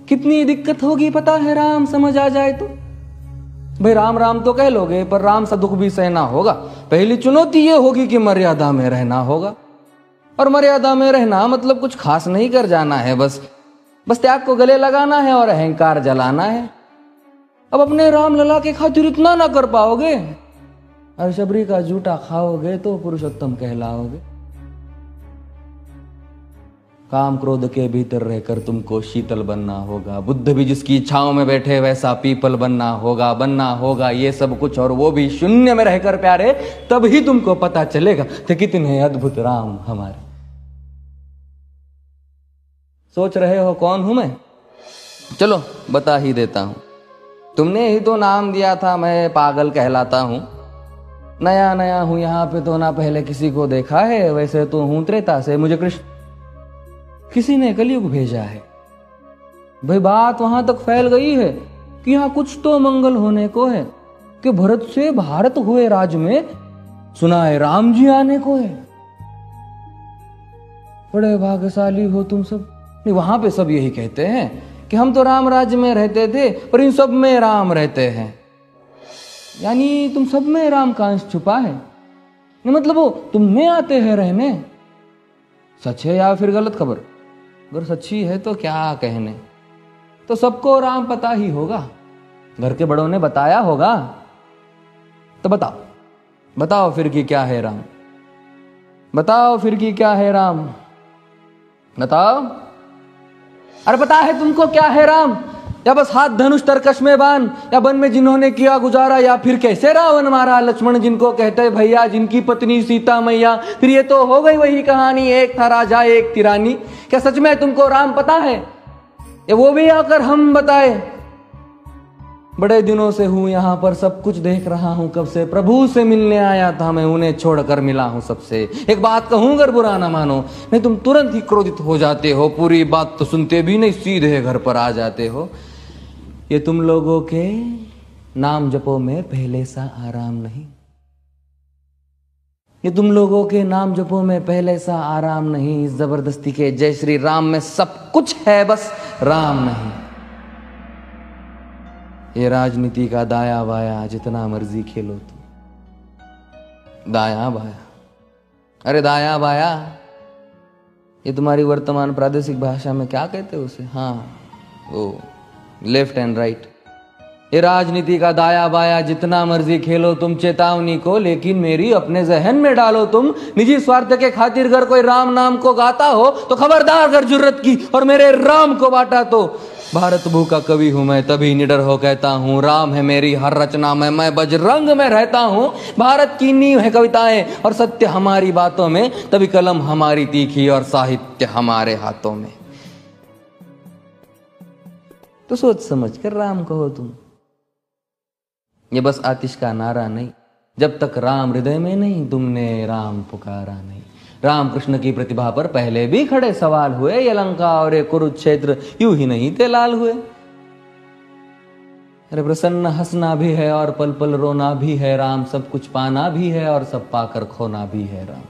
कितनी दिक्कत होगी पता है राम समझ आ जाए तो। भाई राम राम तो कह लोगे, पर राम सा दुख भी सहना होगा। पहली चुनौती ये होगी कि मर्यादा में रहना होगा, और मर्यादा में रहना मतलब कुछ खास नहीं कर जाना है, बस त्याग को गले लगाना है और अहंकार जलाना है। अब अपने राम लला के खातिर इतना ना कर पाओगे, और शबरी का जूठा खाओगे तो पुरुषोत्तम कहलाओगे। काम क्रोध के भीतर रहकर तुमको शीतल बनना होगा। बुद्ध भी जिसकी इच्छाओं में बैठे वैसा पीपल बनना होगा ये सब कुछ, और वो भी शून्य में रहकर प्यारे। तभी तुमको पता चलेगा कि कितने अद्भुत राम हमारे। सोच रहे हो कौन हूं मैं? चलो बता ही देता हूं। तुमने ही तो नाम दिया था मैं पागल कहलाता हूं। नया नया हूं यहाँ पे तो ना पहले किसी को देखा है। वैसे तो हूं त्रेता से, मुझे कृष्ण किसी ने कलयुग भेजा है। भाई बात वहां तक फैल गई है कि यहाँ कुछ तो मंगल होने को है, कि भरत से भारत हुए राज में सुना है राम जी आने को है। बड़े भाग्यशाली हो तुम सब। नहीं, वहां पे सब यही कहते हैं कि हम तो राम राज्य में रहते थे, पर इन सब में राम रहते हैं। यानी तुम सब में राम का अंश छुपा है। नहीं मतलब वो तुम में आते हैं रहने। सच है या फिर गलत खबर? अगर सच्ची है तो क्या कहने, तो सबको राम पता ही होगा। घर के बड़ों ने बताया होगा। तो बताओ फिर कि क्या है राम। बताओ फिर कि क्या है राम। बताओ। अरे पता है तुमको क्या है राम? या बस हाथ धनुष तरकश में बांध, या वन में जिन्होंने किया गुजारा, या फिर कैसे रावण मारा लक्ष्मण जिनको कहते भैया, जिनकी पत्नी सीता मैया। फिर ये तो हो गई वही कहानी, एक था राजा एक थी रानी। क्या सच में तुमको राम पता है? या वो भी आकर हम बताए? बड़े दिनों से हूं यहाँ पर, सब कुछ देख रहा हूं कब से। प्रभु से मिलने आया था मैं, उन्हें छोड़कर मिला हूं सबसे। एक बात कहूं अगर बुरा ना मानो, नहीं तुम तुरंत ही क्रोधित हो जाते हो। पूरी बात तो सुनते भी नहीं, सीधे घर पर आ जाते हो। ये तुम लोगों के नाम जपो में पहले सा आराम नहीं। ये तुम लोगों के नाम जपो में पहले सा आराम नहीं। इस जबरदस्ती के जय श्री राम में सब कुछ है, बस राम नहीं। ये राजनीति का दाया बाया जितना मर्जी खेलो तुम। दाया बाया, अरे दाया बाया, ये तुम्हारी वर्तमान प्रादेशिक भाषा में क्या कहते हो उसे? हाँ, वो लेफ्ट एंड राइट। ये राजनीति का दाया बाया जितना मर्जी खेलो तुम चेतावनी को, लेकिन मेरी अपने जहन में डालो तुम। निजी स्वार्थ के खातिर अगर कोई राम नाम को गाता हो तो खबरदार अगर जुर्रत की और मेरे राम को बांटा तो। भारत भू का कवि हूं मैं, तभी निडर हो कहता हूं राम है मेरी हर रचना में, मैं बजरंग में रहता हूं। भारत की नींव है कविताएं और सत्य हमारी बातों में, तभी कलम हमारी तीखी और साहित्य हमारे हाथों में। तो सोच समझ कर राम कहो तुम। ये बस आतिश का नारा नहीं, जब तक राम हृदय में नहीं तुमने राम पुकारा नहीं। राम कृष्ण की प्रतिभा पर पहले भी खड़े सवाल हुए। ये लंका और ये कुरुक्षेत्र यूं ही नहीं थे लाल हुए। अरे प्रसन्न हंसना भी है और पल पल रोना भी है राम। सब कुछ पाना भी है और सब पाकर खोना भी है राम।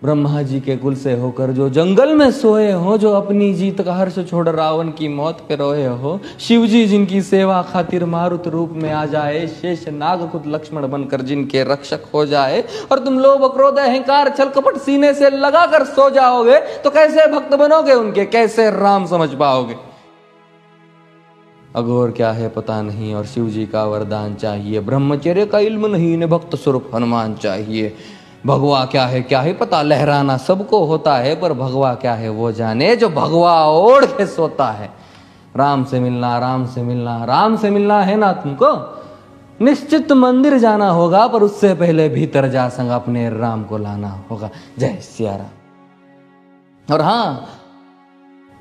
ब्रह्मा जी के कुल से होकर जो जंगल में सोए हो, जो अपनी जीत का हर्ष छोड़ रावण की मौत पे रोए हो। शिव जी जिनकी सेवा खातिर मारुत रूप में आ जाए, शेष नाग खुद लक्ष्मण बनकर जिनके रक्षक हो जाए। और तुम लोभ क्रोध अहंकार छल कपट सीने से लगाकर सो जाओगे तो कैसे भक्त बनोगे उनके, कैसे राम समझ पाओगे? अघोर क्या है पता नहीं और शिव जी का वरदान चाहिए। ब्रह्मचर्य का इल्म नहीं, इन्हें भक्त स्वरूप हनुमान चाहिए। भगवा क्या है पता, लहराना सबको होता है, पर भगवा क्या है वो जाने जो भगवा ओढ़ के सोता है। राम से मिलना, राम से मिलना, राम से मिलना है ना तुमको? निश्चित मंदिर जाना होगा, पर उससे पहले भीतर जा संग अपने राम को लाना होगा। जय सिया राम। और हाँ,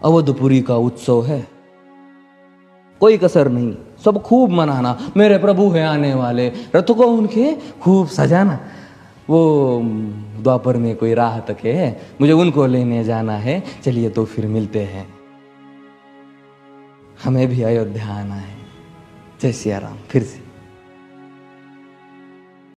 अवधपुरी का उत्सव है, कोई कसर नहीं, सब खूब मनाना। मेरे प्रभु है आने वाले, रथ को उनके खूब सजाना। वो द्वापर में कोई राह तक है, मुझे उनको लेने जाना है। चलिए तो फिर मिलते हैं, हमें भी अयोध्या आना है। जय सिया राम। फिर से